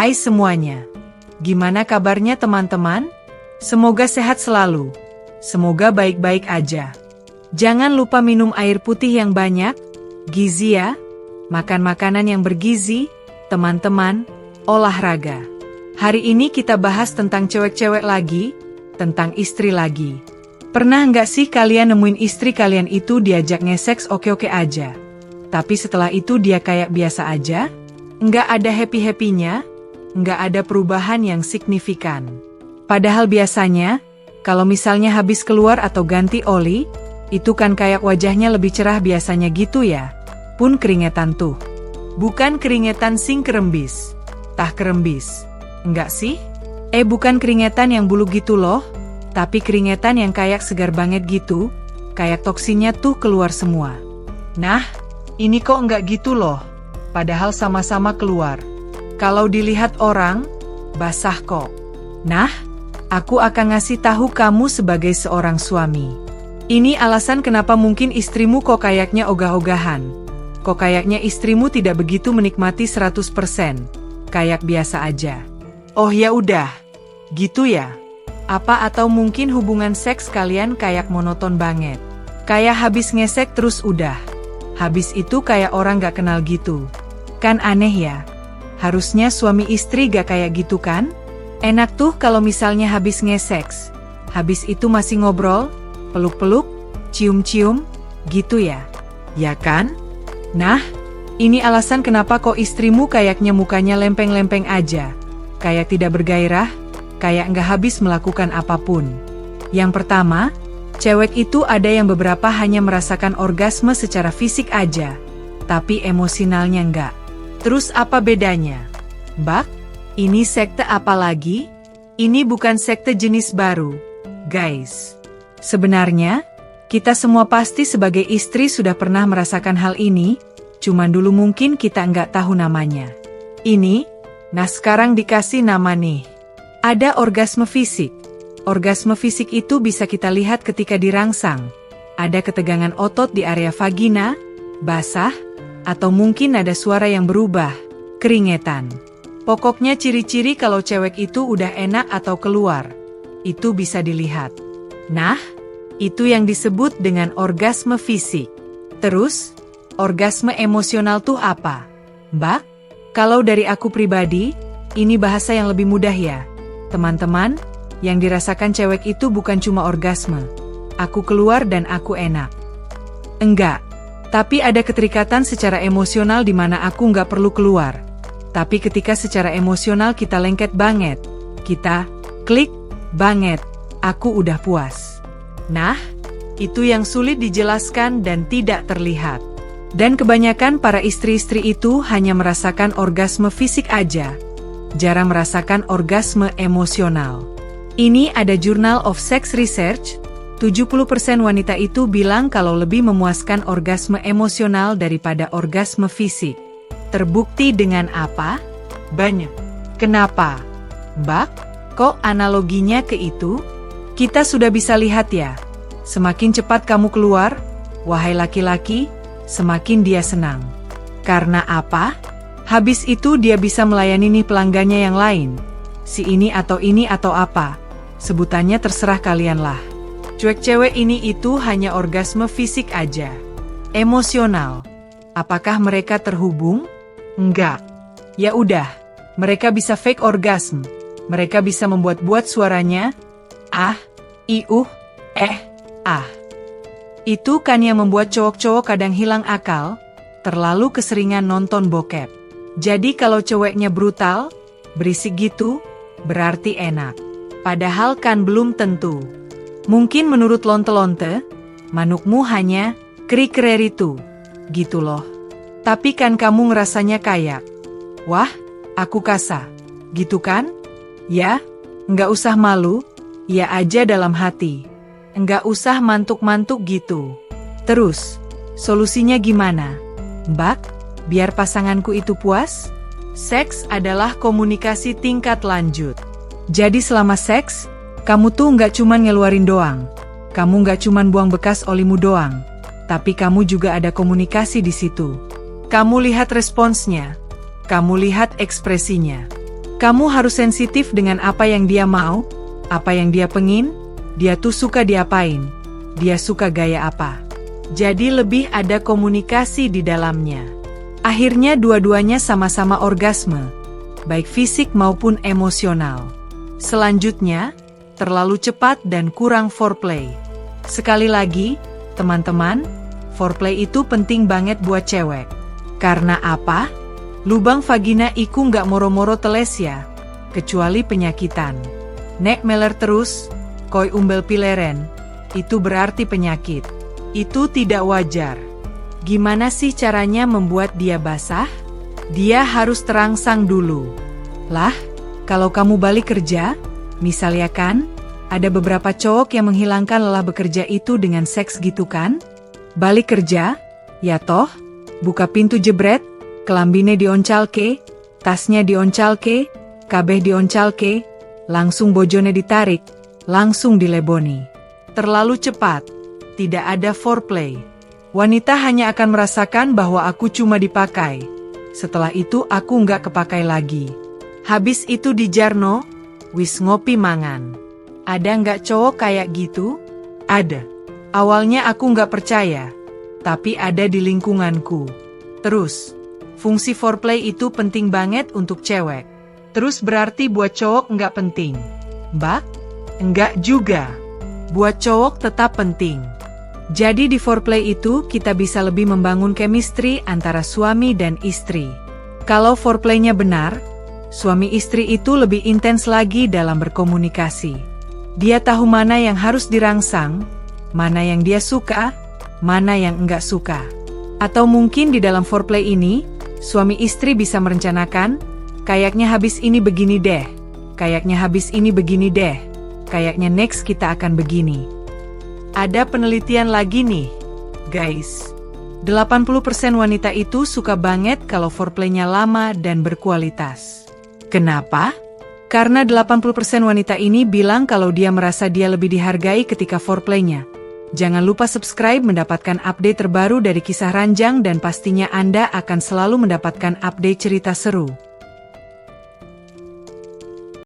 Hai semuanya. Gimana kabarnya teman-teman? Semoga sehat selalu. Semoga baik-baik aja. Jangan lupa minum air putih yang banyak, gizi ya. Makan makanan yang bergizi, teman-teman, olahraga. Hari ini kita bahas tentang cewek-cewek lagi, tentang istri lagi. Pernah nggak sih kalian nemuin istri kalian itu diajak nge-seks oke-oke aja? Tapi setelah itu dia kayak biasa aja? Nggak ada happy-happynya? Nggak ada perubahan yang signifikan. Padahal biasanya, kalau misalnya habis keluar atau ganti oli, itu kan kayak wajahnya lebih cerah biasanya gitu ya. Pun keringetan tuh. Bukan keringetan sing kerembis. Tah kerembis. Enggak sih? Bukan keringetan yang bulu gitu loh. Tapi keringetan yang kayak segar banget gitu. Kayak toksinnya tuh keluar semua. Nah, ini kok enggak gitu loh. Padahal sama-sama keluar. Kalau dilihat orang, basah kok. Nah, aku akan ngasih tahu kamu sebagai seorang suami. Ini alasan kenapa mungkin istrimu kok kayaknya ogah-ogahan. Kok kayaknya istrimu tidak begitu menikmati 100%. Kayak biasa aja. Oh ya udah, gitu ya. Apa atau mungkin hubungan seks kalian kayak monoton banget. Kayak habis ngesek terus udah. Habis itu kayak orang gak kenal gitu. Kan aneh ya. Harusnya suami istri gak kayak gitu kan? Enak tuh kalau misalnya habis nge-seks. Habis itu masih ngobrol, peluk-peluk, cium-cium, gitu ya. Ya kan? Nah, ini alasan kenapa kok istrimu kayaknya mukanya lempeng-lempeng aja. Kayak tidak bergairah, kayak nggak habis melakukan apapun. Yang pertama, cewek itu ada yang beberapa hanya merasakan orgasme secara fisik aja. Tapi emosionalnya nggak. Terus apa bedanya? Mbak, ini sekte apa lagi? Ini bukan sekte jenis baru, guys. Sebenarnya, kita semua pasti sebagai istri sudah pernah merasakan hal ini, cuman dulu mungkin kita nggak tahu namanya. Nah sekarang dikasih nama nih. Ada orgasme fisik. Orgasme fisik itu bisa kita lihat ketika dirangsang. Ada ketegangan otot di area vagina, basah, atau mungkin ada suara yang berubah, keringetan. Pokoknya ciri-ciri kalau cewek itu udah enak atau keluar. Itu bisa dilihat. Nah, itu yang disebut dengan orgasme fisik. Terus, orgasme emosional tuh apa? Mbak, kalau dari aku pribadi, ini bahasa yang lebih mudah ya. Teman-teman, yang dirasakan cewek itu bukan cuma orgasme. Aku keluar dan aku enak. Enggak. Tapi ada keterikatan secara emosional di mana aku nggak perlu keluar. Tapi ketika secara emosional kita lengket banget, kita klik banget, aku udah puas. Nah, itu yang sulit dijelaskan dan tidak terlihat. Dan kebanyakan para istri-istri itu hanya merasakan orgasme fisik aja. Jarang merasakan orgasme emosional. Ini ada Journal of Sex Research. 70% wanita itu bilang kalau lebih memuaskan orgasme emosional daripada orgasme fisik. Terbukti dengan apa? Banyak. Kenapa? Mbak, kok analoginya ke itu? Kita sudah bisa lihat ya. Semakin cepat kamu keluar, wahai laki-laki, semakin dia senang. Karena apa? Habis itu dia bisa melayani nih pelanggannya yang lain. Si ini atau apa. Sebutannya terserah kalian lah. Cewek-cewek ini itu hanya orgasme fisik aja. Emosional. Apakah mereka terhubung? Enggak. Ya udah, mereka bisa fake orgasm. Mereka bisa membuat-buat suaranya. Itu kan yang membuat cowok-cowok kadang hilang akal, terlalu keseringan nonton bokep. Jadi kalau ceweknya brutal, berisik gitu, berarti enak. Padahal kan belum tentu. Mungkin menurut lonte-lonte, manukmu hanya krik-kreritu, gitu loh. Tapi kan kamu ngerasanya kayak, wah, aku kasar, gitu kan? Ya, nggak usah malu, ya aja dalam hati. Nggak usah mantuk-mantuk gitu. Terus, solusinya gimana? Mbak, biar pasanganku itu puas? Seks adalah komunikasi tingkat lanjut. Jadi selama seks, kamu tuh nggak cuman ngeluarin doang. Kamu nggak cuman buang bekas olimu doang. Tapi kamu juga ada komunikasi di situ. Kamu lihat responsnya. Kamu lihat ekspresinya. Kamu harus sensitif dengan apa yang dia mau, apa yang dia pengin, dia tuh suka diapain, dia suka gaya apa. Jadi lebih ada komunikasi di dalamnya. Akhirnya dua-duanya sama-sama orgasme, baik fisik maupun emosional. Selanjutnya, terlalu cepat dan kurang foreplay. Sekali lagi, teman-teman, foreplay itu penting banget buat cewek. Karena apa? Lubang vagina iku nggak moro-moro teles ya, kecuali penyakitan. Nek meler terus, koi umbel pileren, itu berarti penyakit. Itu tidak wajar. Gimana sih caranya membuat dia basah? Dia harus terangsang dulu. Lah, kalau kamu balik kerja, misalnya kan, ada beberapa cowok yang menghilangkan lelah bekerja itu dengan seks gitu kan? Balik kerja, ya toh, buka pintu jebret, kelambine dioncalke, tasnya dioncalke, kabeh dioncalke, langsung bojone ditarik, langsung dileboni. Terlalu cepat, tidak ada foreplay. Wanita hanya akan merasakan bahwa aku cuma dipakai. Setelah itu aku nggak kepakai lagi. Habis itu di Jarno, wis ngopi mangan. Ada nggak cowok kayak gitu? Ada. Awalnya aku nggak percaya, tapi ada di lingkunganku. Terus, fungsi foreplay itu penting banget untuk cewek. Terus berarti buat cowok nggak penting? Mbak? Enggak juga. Buat cowok tetap penting. Jadi di foreplay itu kita bisa lebih membangun chemistry antara suami dan istri. Kalau foreplaynya benar, suami istri itu lebih intens lagi dalam berkomunikasi. Dia tahu mana yang harus dirangsang, mana yang dia suka, mana yang enggak suka. Atau mungkin di dalam foreplay ini, suami istri bisa merencanakan, kayaknya habis ini begini deh, kayaknya habis ini begini deh, kayaknya next kita akan begini. Ada penelitian lagi nih, guys. 80% wanita itu suka banget kalau foreplaynya lama dan berkualitas. Kenapa? Karena 80% wanita ini bilang kalau dia merasa dia lebih dihargai ketika foreplaynya. Jangan lupa subscribe mendapatkan update terbaru dari Kisah Ranjang dan pastinya Anda akan selalu mendapatkan update cerita seru.